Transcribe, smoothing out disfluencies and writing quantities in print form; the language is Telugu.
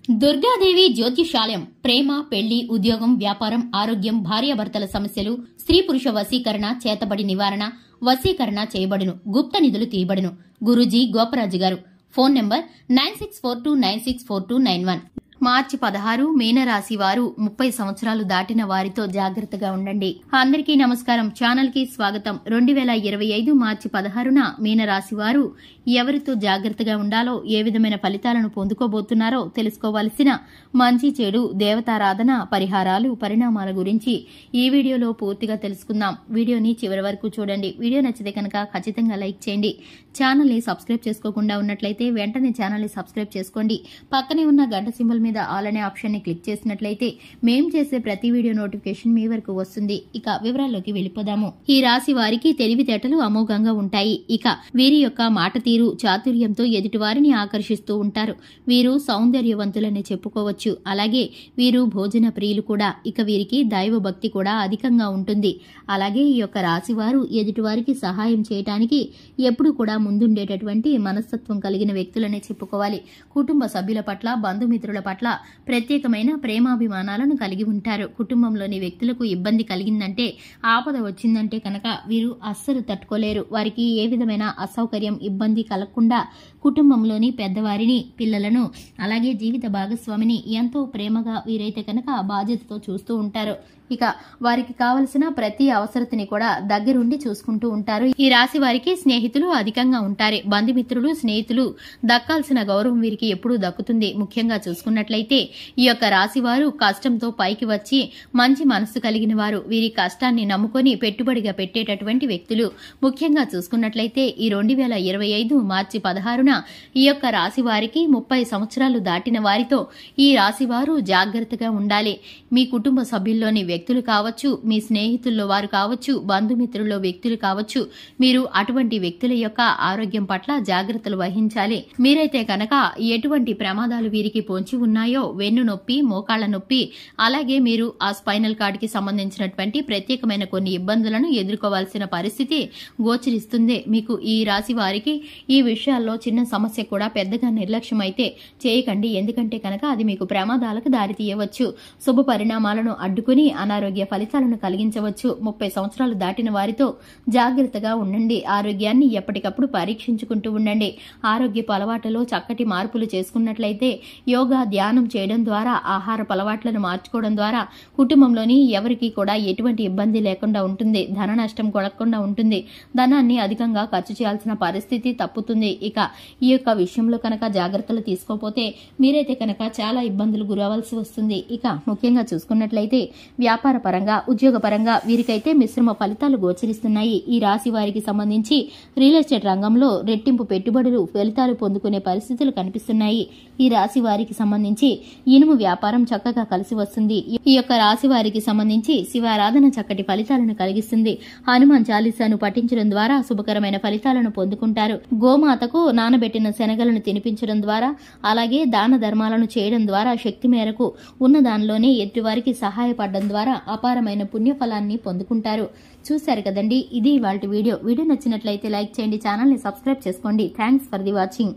దుర్గాదేవి జ్యోతిషాలయం ప్రేమ, పెళ్లి, ఉద్యోగం, వ్యాపారం, ఆరోగ్యం, భార్యాభర్తల సమస్యలు, స్త్రీ పురుష వశీకరణ, చేతబడి నివారణ, వశీకరణ చేయబడును, గుప్త నిధులు తీయబడును. గురూజీ గోపరాజు గారు. Phone number 9642964291. మార్చి 16 మీనరాశి వారు 30 సంవత్సరాలు దాటిన వారితో జాగ్రత్తగా ఉండండి. అందరికీ నమస్కారం. ఛానల్ కి స్వాగతం. 2025 మార్చి 16న మీనరాశి వారు ఎవరితో జాగ్రత్తగా ఉండాలో, ఏ విధమైన ఫలితాలను పొందుకోబోతున్నారో తెలుసుకోవాల్సిన మంచి, చెడు, దేవతారాధన, పరిహారాలు, పరిణామాల గురించి ఈ వీడియోలో పూర్తిగా తెలుసుకుందాం. వీడియోని చివరి వరకు చూడండి. వీడియో నచ్చితే కనుక ఖచ్చితంగా లైక్ చేయండి. ఛానల్ ని సబ్స్క్రైబ్ చేసుకోకుండా ఉన్నట్లయితే వెంటనే ఛానల్ ని సబ్స్క్రైబ్ చేసుకోండి. పక్కనే ఉన్న గంట సింబల్ మీద ఆల్ అనే ఆప్షన్ ని క్లిక్ చేసినట్లయితే మేం చేసే ప్రతి వీడియో నోటిఫికేషన్ మీ వరకు వస్తుంది. ఇక వివరాల్లోకి వెళ్ళిపోదాము. ఈ రాశి వారికి తెలివితేటలు అమోఘంగా ఉంటాయి. ఇక వీరి యొక్క మాట తీరు, చాతుర్యంతో ఎదుటివారిని ఆకర్షిస్తూ ఉంటారు. వీరు సౌందర్యవంతులని చెప్పుకోవచ్చు. అలాగే వీరు భోజన ప్రియులు కూడా. ఇక వీరికి దైవ భక్తి కూడా అధికంగా ఉంటుంది. అలాగే ఈ యొక్క రాశి వారు ఎదుటివారికి సహాయం చేయటానికి ఎప్పుడు కూడా ముందుండేటటువంటి మనస్తత్వం కలిగిన వ్యక్తులనే చెప్పుకోవాలి. కుటుంబ సభ్యుల పట్ల, బంధుమిత్రుల పట్ల ప్రత్యేకమైన ప్రేమాభిమానాలను కలిగి ఉంటారు. కుటుంబంలోని వ్యక్తులకు ఇబ్బంది కలిగిందంటే, ఆపద వచ్చిందంటే కనుక వీరు అస్సలు తట్టుకోలేరు. వారికి ఏ విధమైన అసౌకర్యం, ఇబ్బంది కలగకుండా కుటుంబంలోని పెద్దవారిని, పిల్లలను, అలాగే జీవిత భాగస్వామిని ఎంతో ప్రేమగా వీరైతే కనుక బాధ్యతతో చూస్తూ ఉంటారు. ఇక వారికి కావలసిన ప్రతి అవసరతని కూడా దగ్గరుండి చూసుకుంటూ ఉంటారు. ఈ రాశి వారికి స్నేహితులు అధికంగా ఉంటారు. బంధుమిత్రులు, స్నేహితులు దక్కాల్సిన గౌరవం వీరికి ఎప్పుడూ దక్కుతుంది. ముఖ్యంగా చూసుకున్నట్లయితే ఈ యొక్క రాశి వారు కష్టంతో పైకి వచ్చి మంచి మనస్సు కలిగిన వారు. వీరి కష్టాన్ని నమ్ముకొని పెట్టుబడిగా పెట్టేటటువంటి వ్యక్తులు. ముఖ్యంగా చూసుకున్నట్లయితే ఈ 2025 మార్చి 16న ఈ యొక్క రాశి వారికి 30 సంవత్సరాలు దాటిన వారితో ఈ రాశి వారు జాగ్రత్తగా ఉండాలి. మీ కుటుంబ సభ్యుల్లోని వ్యక్తులు కావచ్చు, మీ స్నేహితుల్లో వారు కావచ్చు, బంధుమిత్రుల్లో వ్యక్తులు కావచ్చు, మీరు అటువంటి వ్యక్తుల యొక్క ఆరోగ్యం పట్ల జాగ్రత్తలు వహించాలి. మీరైతే కనుక ఎటువంటి ప్రమాదాలు వీరికి పొంచి ఉన్నాయో, వెన్ను నొప్పి, మోకాళ్ల నొప్పి, అలాగే మీరు ఆ స్పైనల్ కార్డ్ కి సంబంధించినటువంటి ప్రత్యేకమైన కొన్ని ఇబ్బందులను ఎదుర్కోవాల్సిన పరిస్థితి గోచరిస్తుంది. మీకు ఈ రాశి వారికి ఈ విషయాల్లో చిన్న సమస్య కూడా పెద్దగా నిర్లక్ష్యం అయితే చేయకండి. ఎందుకంటే కనుక అది మీకు ప్రమాదాలకు దారితీయవచ్చు. శుభ పరిణామాలను అడ్డుకుని అనారోగ్య ఫలితాలను కలిగించవచ్చు. 30 సంవత్సరాలు దాటిన వారితో జాగ్రత్తగా ఉండండి. ఆరోగ్యాన్ని ఎప్పటికప్పుడు పరీక్షించుకుంటూ ఉండండి. ఆరోగ్యపు అలవాట్లలో చక్కటి మార్పులు చేసుకున్నట్లయితే, యోగా, ధ్యానం చేయడం ద్వారా, ఆహారపు అలవాట్లను మార్చుకోవడం ద్వారా కుటుంబంలోని ఎవరికీ కూడా ఎటువంటి ఇబ్బంది లేకుండా ఉంటుంది. ధన నష్టం కొడకుండా ఉంటుంది. ధనాన్ని అధికంగా ఖర్చు చేయాల్సిన పరిస్థితి తప్పుతుంది. ఇక ఈ యొక్క విషయంలో కనుక జాగ్రత్తలు తీసుకోకపోతే మీరైతే కనుక చాలా ఇబ్బందులు గురవలసి వస్తుంది. ఇక ముఖ్యంగా చూసుకున్నట్లయితే వ్యాపార పరంగా, ఉద్యోగ పరంగా వీరికైతే మిశ్రమ ఫలితాలు గోచరిస్తున్నాయి. ఈ రాశి వారికి సంబంధించి రియల్ ఎస్టేట్ రంగంలో రెట్టింపు పెట్టుబడులు, ఫలితాలు పొందుకునే పరిస్థితులు కనిపిస్తున్నాయి. ఈ రాశి వారికి సంబంధించి ఇనుము వ్యాపారం చక్కగా కలిసి వస్తుంది. ఈ యొక్క రాశి వారికి సంబంధించి శివారాధన చక్కటి ఫలితాలను కలిగిస్తుంది. హనుమాన్ చాలీసాను పఠించడం ద్వారా శుభకరమైన ఫలితాలను పొందుకుంటారు. గోమాతకు నానబెట్టిన శనగలను తినిపించడం ద్వారా, అలాగే దాన ధర్మాలను చేయడం ద్వారా శక్తి మేరకు ఉన్న దానిలోనే ఎదుటివారికి సహాయపడడం ద్వారా అపారమైన పుణ్యఫలాన్ని పొందుకుంటారు. చూశారు కదండి, ఇది ఇవాల్టి వీడియో. వీడియో నచ్చినట్లయితే లైక్ చేయండి, ఛానల్ ని సబ్స్క్రైబ్ చేసుకోండి. Thanks for the watching.